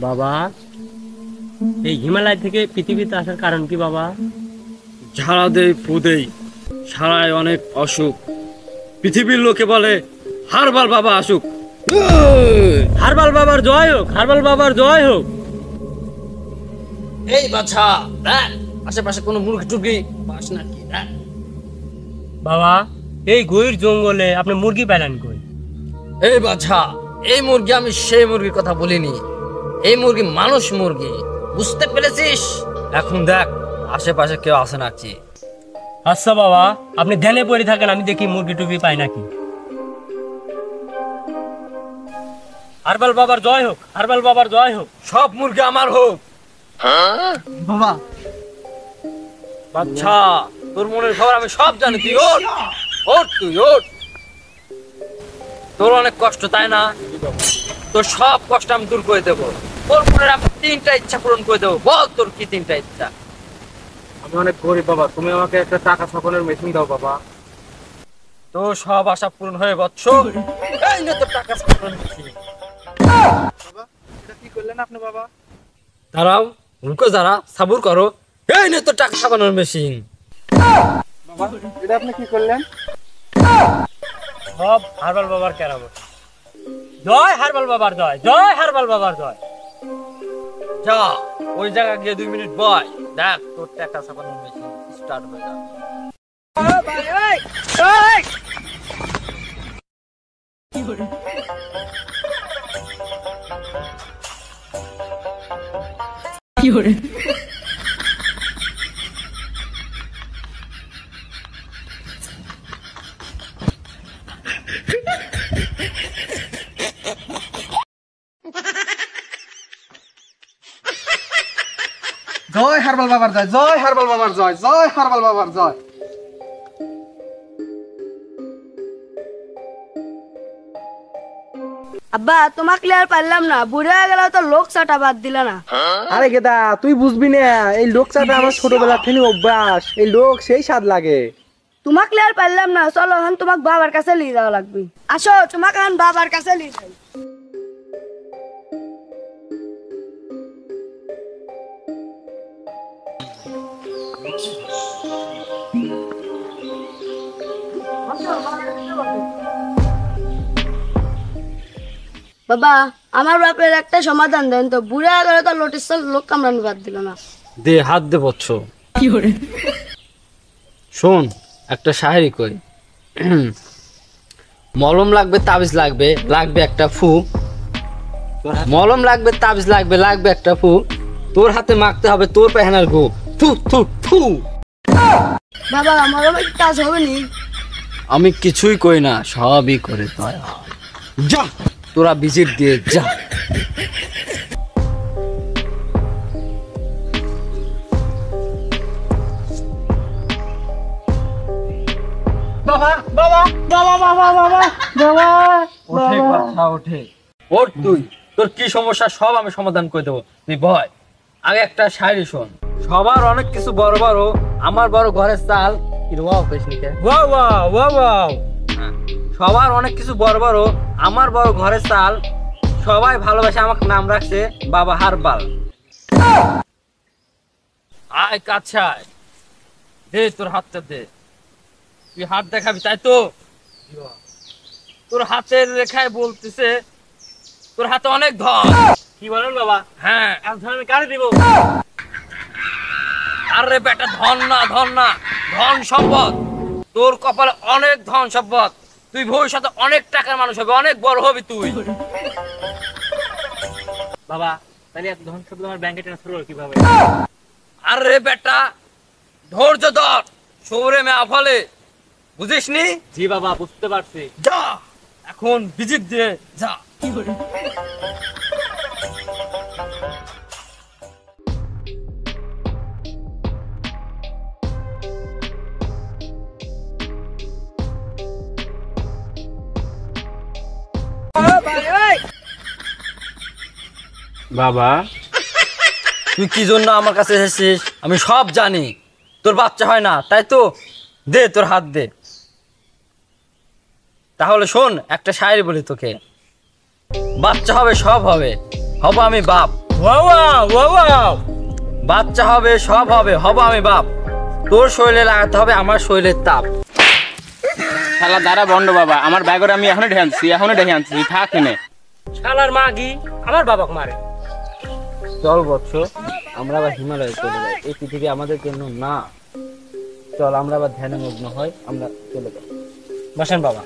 বাবা এই হিমালয় থেকে পৃথিবীতে আসার কারণ কি বাবা? ঝাড়া দেই ফু দেই, সারায় অনেক অসুখ। পৃথিবীর লোকে বলে হারবাল বাবা আসুক। হারবাল বাবার জয় হোক, হারবাল বাবার জয় হোক। এই বাছা দেখ আশেপাশে কোনো মুরগি টুরগি পাস নাকি? বাবা এই গভীর জঙ্গলে আপনি মুরগি পালেন কই? এই বাছা, এই মুরগি আমি সেই মুরগির কথা বলিনি। এই মুরগি মানুষ মুরগি, বুঝতে পেরেছিস? এখন দেখ আশেপাশে কেউ আসে নাকি। আচ্ছা বাবা, আপনি ধ্যানে পড়ে থাকেন, আমি দেখি মুরগি টুরগি পাই নাকি। হারবাল বাবার জয় হোক, হারবাল বাবার জয় হোক। সব মুরগি আমার হোক। বাবা বাচ্চা, তোর মনের খবর আমি সব জানি। তুই ওঠ ওঠ, তুই ওঠ। তোর অনেক কষ্ট তাই না? তোর সব কষ্ট আমি দূর করে দেবো। তোর মনের আমি 3টা ইচ্ছা পূরণ করে দেবো। বল তোর কি 3টা ইচ্ছা? আমি অনেক গরিব বাবা, তুমি আমাকে একটা টাকা ছাপানোর মেশিন দাও বাবা। তোর সব আশা পূরণ হয়ে বৎস। এই নে তোর টাকা ছাপানোর মেশিন। বাবা এটা কি করলেন আপনি বাবা? দাঁড়াও, রুকো যারা, সাবুর করো। এই নে তোর টাকা ছাপানোর মেশিন। বাবা এটা আপনি কি করলেন? সব হারবাল বাবার কেরামত। জয় হারবাল বাবার জয়, জয় হারবাল বাবার জয়। যা ওই জায়গা গিয়ে 2 মিনিট বয়, দেখ তোর টাকা ছাপানোর মেশিন স্টার্ট হয়ে যাবে। জয় হারবাল বাবার জয়, জয় হারবাল বাবার জয়, জয় হারবাল বাবার জয়। আব্বা তোমাকে আর পারলাম না, বুড়ে হয়ে গেল তো লোক চাটা বাদ দিল না। আরে গেদা তুই বুঝবি না, এই লোক চাটা আমার ছোটবেলা থেকে অভ্যাস। এই লোক সেই স্বাদ লাগে। তোমাকে আর পারলাম না, চলো এখন তোমাকে বাবার কাছে নিয়ে যাওয়া লাগবে। আসো তোমাকে এখন বাবার কাছে নিয়ে যাই। বাবা আমার বাপের একটা সমাধান দেন তো, বুড়ে হয়ে গেল তো লোটের লোক কামড়ানো বাদ দিল না। দে হাত দে বৎস। শোন একটা শায়েরি কই। মলম লাগবে, তাবিজ লাগবে, লাগবে একটা ফু। মলম লাগবে, তাবিজ লাগবে, লাগবে একটা ফু। তোর হাতে মাখতে হবে তোর পেহানার গু। থু থু থু। বাবা আমার কাজ হবে নি? আমি কিছুই কই না, সবই করে তাই। যা তোরা ভিজিট দিয়ে যা। বাবা বাবা বাবা বাবা বাবা বাবা ওঠে কথা ওঠে। ওঠ তুই, তোর কি সমস্যা সব আমি সমাধান করে দেবো। তুই ভয় আগে একটা শায়রি শোন। সবার অনেক কিছু বড় বড়, আমার বড় ঘরের চাল। Wow wow wow wow. সবার অনেক কিছু বড় বড়, আমার বড় ঘরের চাল। সবাই ভালোবাসে আমাকে নাম রাখছে বাবা হারবাল। আয় কাছে আয়, দে তোর হাতটা দে। তুই হাত দেখাবি তাই তো? তোর হাতের রেখায় বলতেছে তোর হাতে অনেক ধন। কি বলেন বাবা? হ্যাঁ, এক ধরনের কারে দিব? আরে বেটা ধন না, ধন না, ধন সম্পদ। তোর কপালে অনেক ধন সম্পদ। তুই ভবিষ্যতে অনেক টাকার মানুষ হবে, অনেক বড় হবি তুই। বাবা তাহলে এত ধন সম্পদ আমার ব্যাংকে ট্রান্সফার হবে কিভাবে? আরে বেটা ধৈর্য ধর, সৌরে মেয়া ফলে, বুঝিসনি? জি বাবা বুঝতে পারছি। যা এখন ভিজিট দিয়ে যা। বাবা তুই কি জন্য আমার কাছে এসেছিস আমি সব জানি। তোর বাচ্চা হয় না তাই তো? দে তোর হাত দে। তাহলে শোন একটা শায়রি বলি তোকে। বাচ্চা হবে সব হবে, হব আমি বাপ, ওয়াও বাচ্চা হবে, সব হবে, হব আমি বাপ। তোর শরীরে লাগাতে হবে আমার শরীরের তাপ। শালা দাঁড়া বন্ড বাবা, আমার ব্যাগরে আমি এখনো ঢেকে আনছি থাক এনে। শালার মাগি আমার বাবাক মারে। চল বৎস, আমরা আবার হিমালয়ে চলে যাই, এই পৃথিবী আমাদের জন্য না। চল আমরা আবার ধ্যানে মগ্ন হয়, আমরা চলে যাই। বসেন বাবা।